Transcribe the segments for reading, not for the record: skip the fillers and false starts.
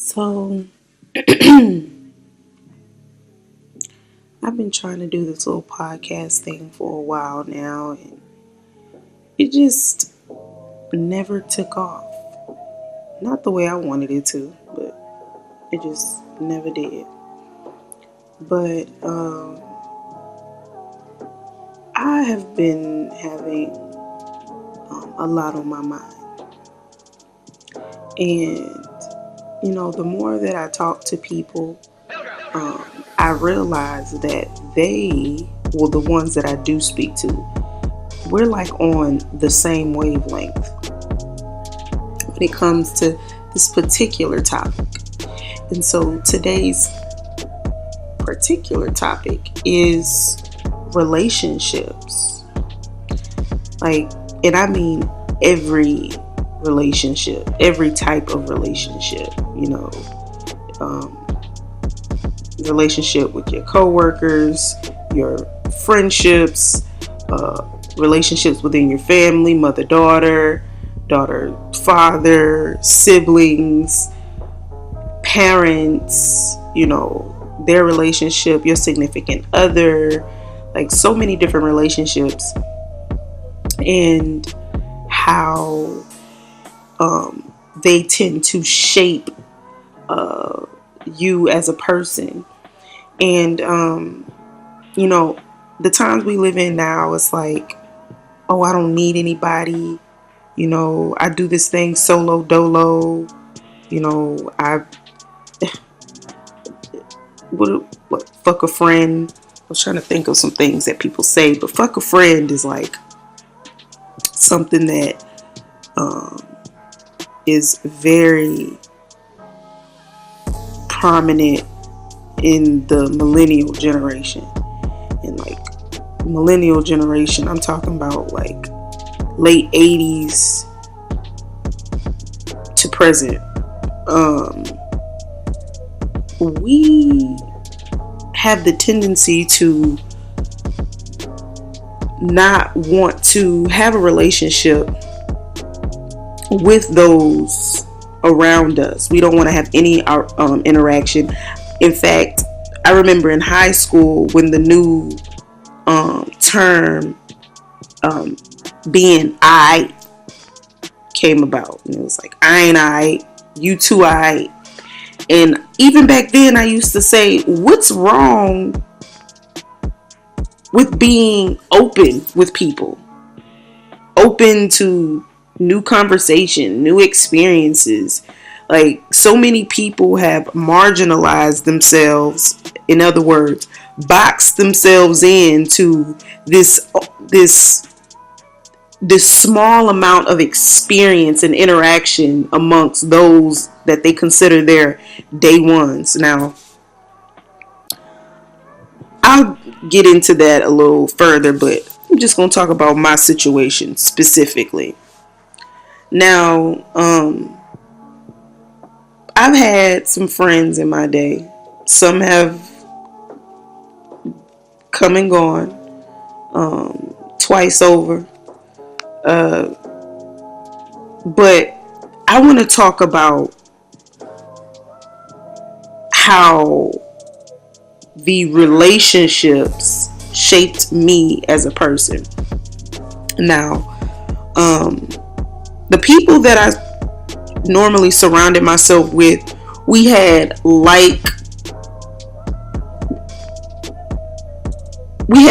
So, I've been trying to do this little podcast thing for a while now, and it just never took off. Not the way I wanted it to, but it just never did. But I have been having a lot on my mind. And, the more that I talk to people, I realize that the ones that I do speak to, we're like on the same wavelength when it comes to this particular topic. And so today's particular topic is relationships. And I mean every relationship, every type of relationship, relationship with your coworkers, your friendships, relationships within your family, mother-daughter, daughter-father, siblings, parents, their relationship, your significant other, like so many different relationships, and how they tend to shape you as a person. And the times we live in now, it's like, oh, I don't need anybody, I do this thing solo dolo, I what fuck a friend. I was trying to think of some things that people say, but fuck a friend is like something that is very prominent in the millennial generation. And like millennial generation, I'm talking about like late 80s to present. We have the tendency to not want to have a relationship with those around us. We don't want to have any interaction. In fact, I remember in high school when the new term being I came about, and it was like, I ain't I, you too I. And even back then I used to say, what's wrong with being open with people, open to new conversation, new experiences? Like, so many people have marginalized themselves, in other words, boxed themselves into this small amount of experience and interaction amongst those that they consider their day ones. Now, I'll get into that a little further, but I'm just going to talk about my situation specifically. Now, I've had some friends in my day. Some have come and gone, twice over. But I want to talk about how the relationships shaped me as a person. Now, the people that I normally surrounded myself with, we had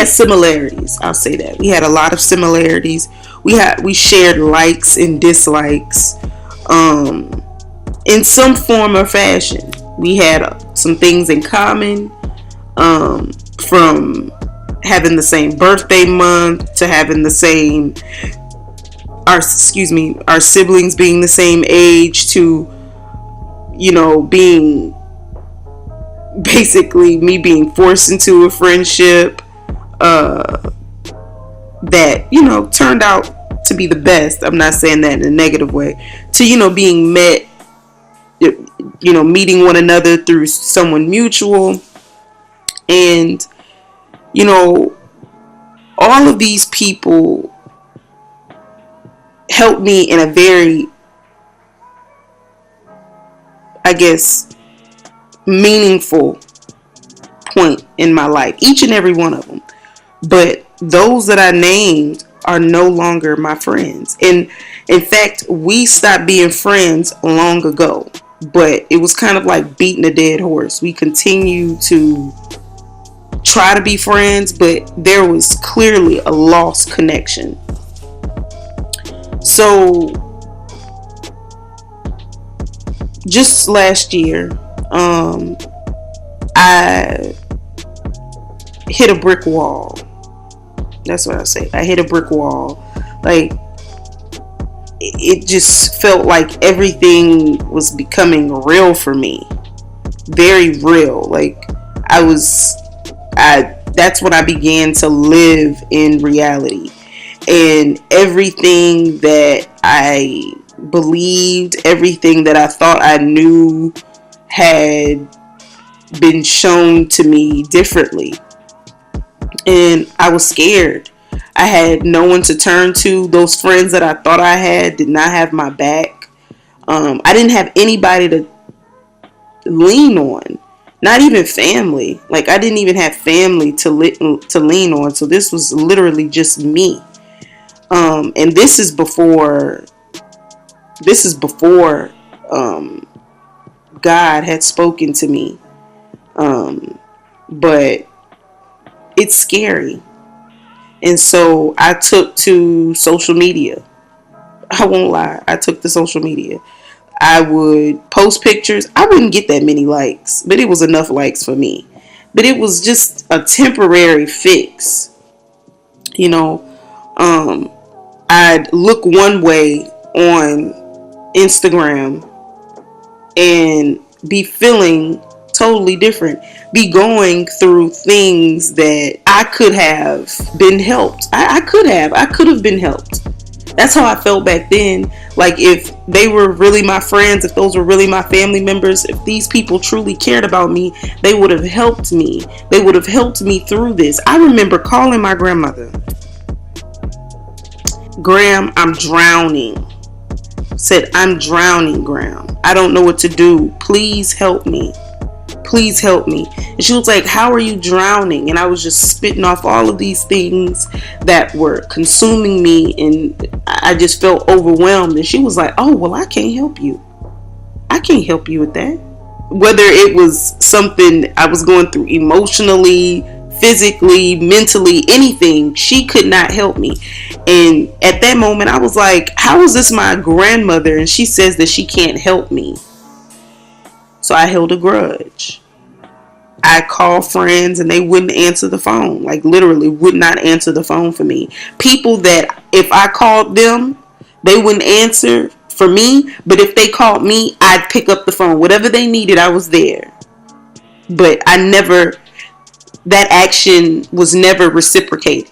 similarities. I'll say that. We had a lot of similarities. We shared likes and dislikes in some form or fashion. We had some things in common, from having the same birthday month to having the same our siblings being the same age to being basically me being forced into a friendship that turned out to be the best. I'm not saying that in a negative way. To being met, meeting one another through someone mutual, and all of these people helped me in a very, I guess, meaningful point in my life. Each and every one of them. But those that I named are no longer my friends. And in fact, we stopped being friends long ago. But it was kind of like beating a dead horse. We continue to try to be friends, but there was clearly a lost connection. So just last year, I hit a brick wall. That's what I say. I hit a brick wall. Like, it just felt like everything was becoming real for me. Very real. Like, that's when I began to live in reality. And everything that I believed, everything that I thought I knew had been shown to me differently. And I was scared. I had no one to turn to. Those friends that I thought I had did not have my back. I didn't have anybody to lean on. Not even family. Like, I didn't even have family to lean on. So this was literally just me. And this is before God had spoken to me. But it's scary. And so I took to social media. I won't lie. I took to social media. I would post pictures. I wouldn't get that many likes, but it was enough likes for me. But it was just a temporary fix. You know, I'd look one way on Instagram and be feeling totally different. Be going through things that I could have been helped. I could have been helped. That's how I felt back then. Like, if they were really my friends, if those were really my family members, if these people truly cared about me, they would have helped me. They would have helped me through this. I remember calling my grandmother. Gram, I'm drowning. Said, I'm drowning, Gram. I don't know what to do. Please help me. Please help me. And she was like, how are you drowning? And I was just spitting off all of these things that were consuming me, and I just felt overwhelmed. And she was like, oh, well, I can't help you. I can't help you with that. Whether it was something I was going through emotionally, physically, mentally, anything, she could not help me. And at that moment, I was like, how is this my grandmother and she says that she can't help me? So I held a grudge. I called friends and they wouldn't answer the phone. Like, literally would not answer the phone for me. People that if I called them, they wouldn't answer for me. But if they called me, I'd pick up the phone. Whatever they needed, I was there. But that action was never reciprocated.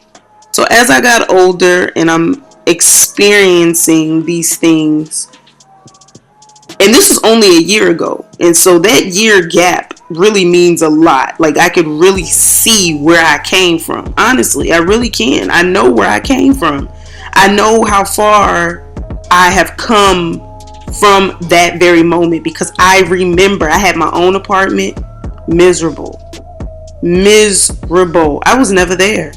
So as I got older and I'm experiencing these things, and this was only a year ago. And so that year gap really means a lot. Like, I could really see where I came from. Honestly, I really can. I know where I came from. I know how far I have come from that very moment, because I remember I had my own apartment. Miserable. I was never there.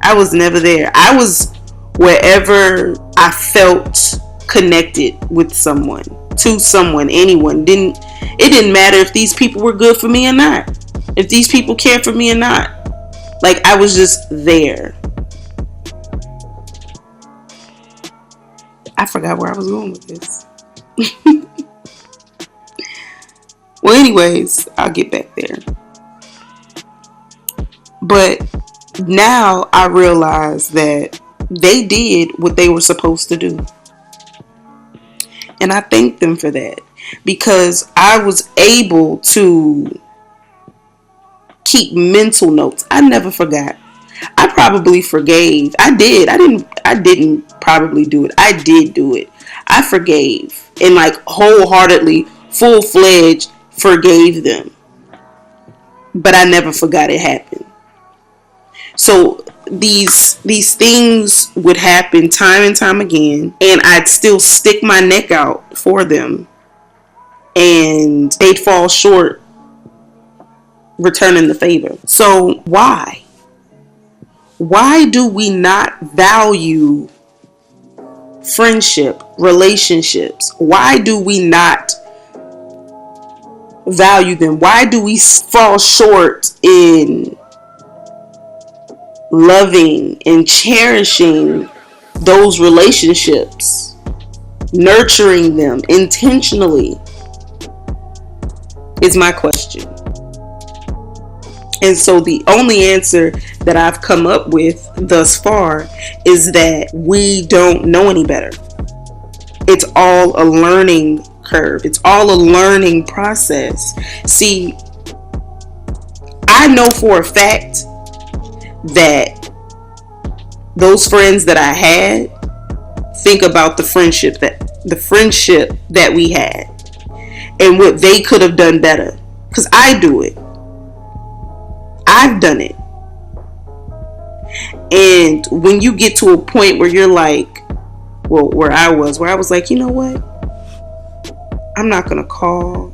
I was wherever I felt connected with someone, to someone, anyone. It didn't matter if these people were good for me or not, if these people cared for me or not. Like, I was just there. I forgot where I was going with this. Well, anyways, I'll get back there. But now I realize that they did what they were supposed to do. And I thank them for that, because I was able to keep mental notes. I never forgot. I probably forgave. I didn't probably do it. I did do it. I forgave, and like wholeheartedly, full-fledged forgave them. But I never forgot it happened. So these things would happen time and time again, and I'd still stick my neck out for them. and they'd fall short returning the favor. So why? Why do we not value friendship, relationships? Why do we not value them? Why do we fall short in loving and cherishing those relationships, nurturing them intentionally? Is my question. And so the only answer that I've come up with thus far is that we don't know any better. It's all a learning curve. It's all a learning process. See, I know for a fact that those friends that I had think about the friendship that we had and what they could have done better. Because I do it. I've done it. And when you get to a point where you're like, well, where I was like, you know what? I'm not going to call.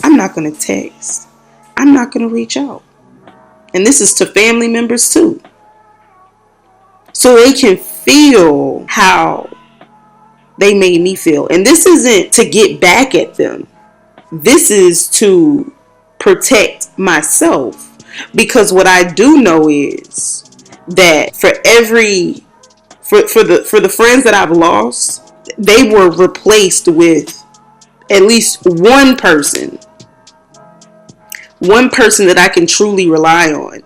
I'm not going to text. I'm not going to reach out. And this is to family members too. So they can feel how they made me feel. And this isn't to get back at them. This is to protect myself. Because what I do know is that for the friends that I've lost, they were replaced with at least one person that I can truly rely on.